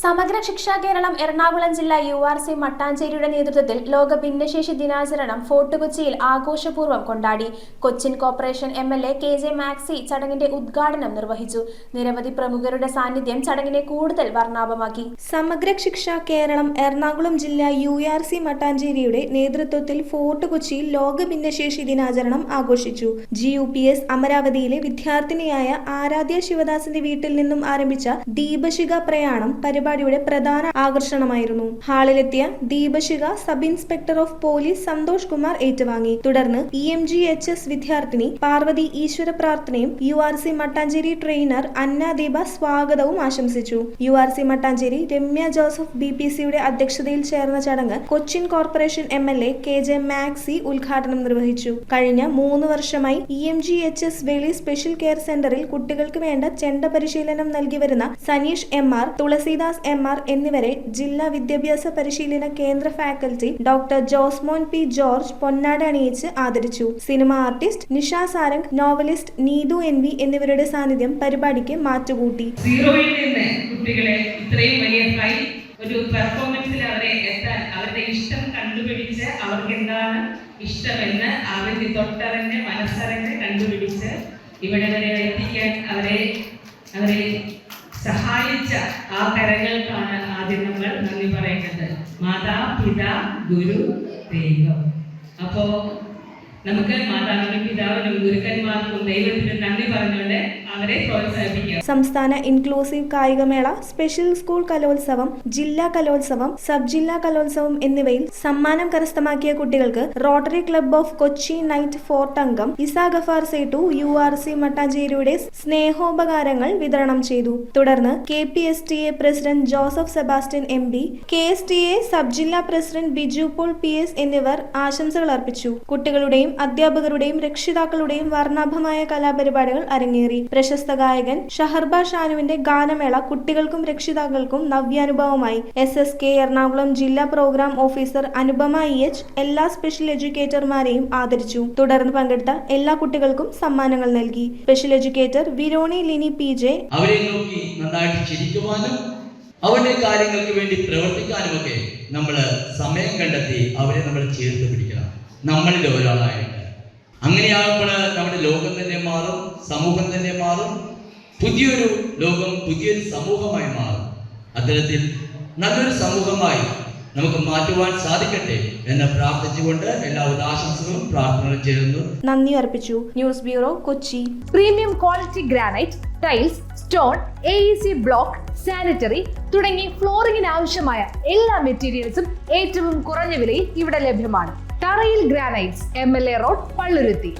സമഗ്ര ശിക്ഷ കേരളം എറണാകുളം ജില്ലാ URC മട്ടാഞ്ചേരിയുടെ നേതൃത്വത്തിൽ ലോക ഭിന്നശേഷി ദിനാചരണം ഫോർട്ട് കൊച്ചിയിൽ ആഘോഷപൂർവ്വം കൊണ്ടാടി. Cochin corporation MLA KJ Maxi ചടങ്ങിന്റെ ഉദ്ഘാടനം നിർവഹിച്ചു. നിരവധി പ്രമുഖരുടെ സാന്നിധ്യം ചടങ്ങിനെ കൂടുതൽ വർണ്ണാഭമാക്കി. സമഗ്ര ശിക്ഷ കേരളം എറണാകുളം ജില്ലാ URC മട്ടാഞ്ചേരിയുടെ നേതൃത്വത്തിൽ ഫോർട്ട് കൊച്ചിയിൽ ലോക ഭിന്നശേഷി ദിനാചരണം ആഘോഷിച്ചു. GUPS അമരാവതിയിലെ വിദ്യാർത്ഥിനിയായ ആരാധ്യ ശിവദാസിന്റെ വീട്ടിൽ നിന്നും ആരംഭിച്ച ദീപശിഖ പ്രയാണം പരിപാടിയുടെ പ്രധാന ആകർഷണമായിരുന്നു. ഹാളിലെത്തിയ ദീപശിഖ sub inspector of police Santhosh Kumar ഏറ്റുവാങ്ങി. തുടർന്ന് EMGHS വിദ്യാർത്ഥിനി പാർവതി ഈശ്വര പ്രാർത്ഥനയും URC മട്ടാഞ്ചേരി ട്രെയിനർ അന്ന ദീപ സ്വാഗതവും ആശംസിച്ചു. URC മട്ടാഞ്ചേരി രമ്യ ജോസഫ് BPCയുടെ അധ്യക്ഷതയിൽ ചേർന്ന ചടങ്ങ് Cochin corporation MLA KJ Maxi ഉദ്ഘാടനം നിർവഹിച്ചു. കഴിഞ്ഞ 3 വർഷമായി EMGHS വേളി സ്പെഷ്യൽ കെയർ സെന്ററിൽ കുട്ടികൾക്ക് വേണ്ട ചെണ്ട പരിശീലനം നൽകി വരുന്ന സനീഷ് MR, തുളസീദാസ് MR എന്നിവരെ ജില്ലാ വിദ്യാഭ്യാസ പരിശീലന കേന്ദ്ര faculty doctor Josmon P. George പൊന്നാട അണിയിച്ച് ആദരിച്ചു. Cinema artist Nisha Sarang, novelist Neethu NV എന്നിവരുടെ സാന്നിധ്യം പരിപാടിക്ക് മാറ്റുകൂട്ടി. സീറോയിൽ നിന്ന് കുട്ടികളെ ഇത്രയും വലിയ ഹൈ ഒരു പെർഫോമൻസിൽ അവരെ എത്താൻ അവരുടെ ഇഷ്ടം കണ്ടുപിടിച്ച് അവർക്ക് എന്താണ് ഇഷ്ടമെന്ന് അവരുടെ തൊട്ടറിഞ്ഞ് മനസ്സറിഞ്ഞ് കണ്ടുപിടിച്ച് ഇവിടെ വരെ എത്തിക്കാൻ അവരെ സഹായിച്ച ആ കരങ്ങൾക്കാണ് ആദ്യം നമ്മൾ നന്ദി പറയേണ്ടത്. മാതാ, പിതാ, ഗുരു, ദൈവം. അപ്പോ നമുക്ക് മാതാവിനും പിതാവിനും ഗുരുക്കന്മാർക്കും ദൈവത്തിനും നന്ദി പറഞ്ഞുകൊണ്ട് അവരെ പ്രോത്സാഹിപ്പിക്കാം. സംസ്ഥാന ഇൻക്ലൂസീവ് കായികമേള, സ്പെഷ്യൽ സ്കൂൾ കലോത്സവം, ജില്ലാ കലോത്സവം, സബ് ജില്ലാ കലോത്സവം എന്നിവയിൽ സമ്മാനം കരസ്ഥമാക്കിയ കുട്ടികൾക്ക് rotary club of Kochi night fort അംഗം ഇസ ഗഫാർ സേട്ടു URC മട്ടാഞ്ചേരിയുടെ സ്നേഹോപകാരങ്ങൾ വിതരണം ചെയ്തു. തുടർന്ന് KPSTA president Joseph Sebastian MB, KSTA sub ജില്ലാ പ്രസിഡന്റ് ബിജു പോൾ PS എന്നിവർ ആശംസകൾ അർപ്പിച്ചു. കുട്ടികളുടെയും അധ്യാപകരുടെയും രക്ഷിതാക്കളുടെയും വർണ്ണാഭമായ കലാപരിപാടികൾ അരങ്ങേറി. പ്രശസ്ത ഗായകൻ ഷഹർബ ഷാനുവിന്റെ ഗാനമേള കുട്ടികൾക്കും രക്ഷിതാക്കൾക്കും നവ്യാനുഭവമായി. SSK എറണാകുളം ജില്ലാ പ്രോഗ്രാം ഓഫീസർ അനുപമ EH എല്ലാ സ്പെഷ്യൽ എഡ്യൂക്കേറ്റർമാരെയും ആദരിച്ചു. തുടർന്ന് പങ്കെടുത്ത എല്ലാ കുട്ടികൾക്കും സമ്മാനങ്ങൾ നൽകി. സ്പെഷ്യൽ എഡ്യൂക്കേറ്റർ വിരോണി ലിനി PJ അവരെ നോക്കി നന്നായിട്ട് ചിരിക്കുവാനും അവരുടെ കാര്യങ്ങൾക്ക് വേണ്ടി പ്രവർത്തിക്കാനുമൊക്കെ നമ്മൾ സമയം കണ്ടെത്തി അവരെ നമ്മൾ ചേർത്ത് പിടിക്കണം, നമ്മളിൽ ഒരാളായിട്ട്. അങ്ങനെയാകുമ്പോൾ നമ്മുടെ ലോകം തന്നെ മാറും, സമൂഹം തന്നെ മാറും, പുതിയൊരു ലോകം, പുതിയൊരു സമൂഹമായി മാറും. അത്തരത്തിൽ നല്ലൊരു സമൂഹമായി നമുക്ക് മാറ്റുവാൻ സാധിക്കട്ടെ എന്ന് പ്രാർത്ഥിച്ചുകൊണ്ട് എല്ലാവരും ആശംസകളും പ്രാർത്ഥനകളും ചേരുന്നു. നന്ദി അർപ്പിച്ചു. News bureau, Kochi. Premium quality granite, tiles, stone, AEC block, sanitary തുടങ്ങി ഫ്ലോറിംഗിന് ആവശ്യമായ എല്ലാ മെറ്റീരിയൽസും ഏറ്റവും കുറഞ്ഞ വിലയിൽ ഇവിടെ ലഭ്യമാണ്. തറയിൽ ഗ്രാനൈറ്റ്സ്, MLA റോഡ്, പള്ളുരുത്തി.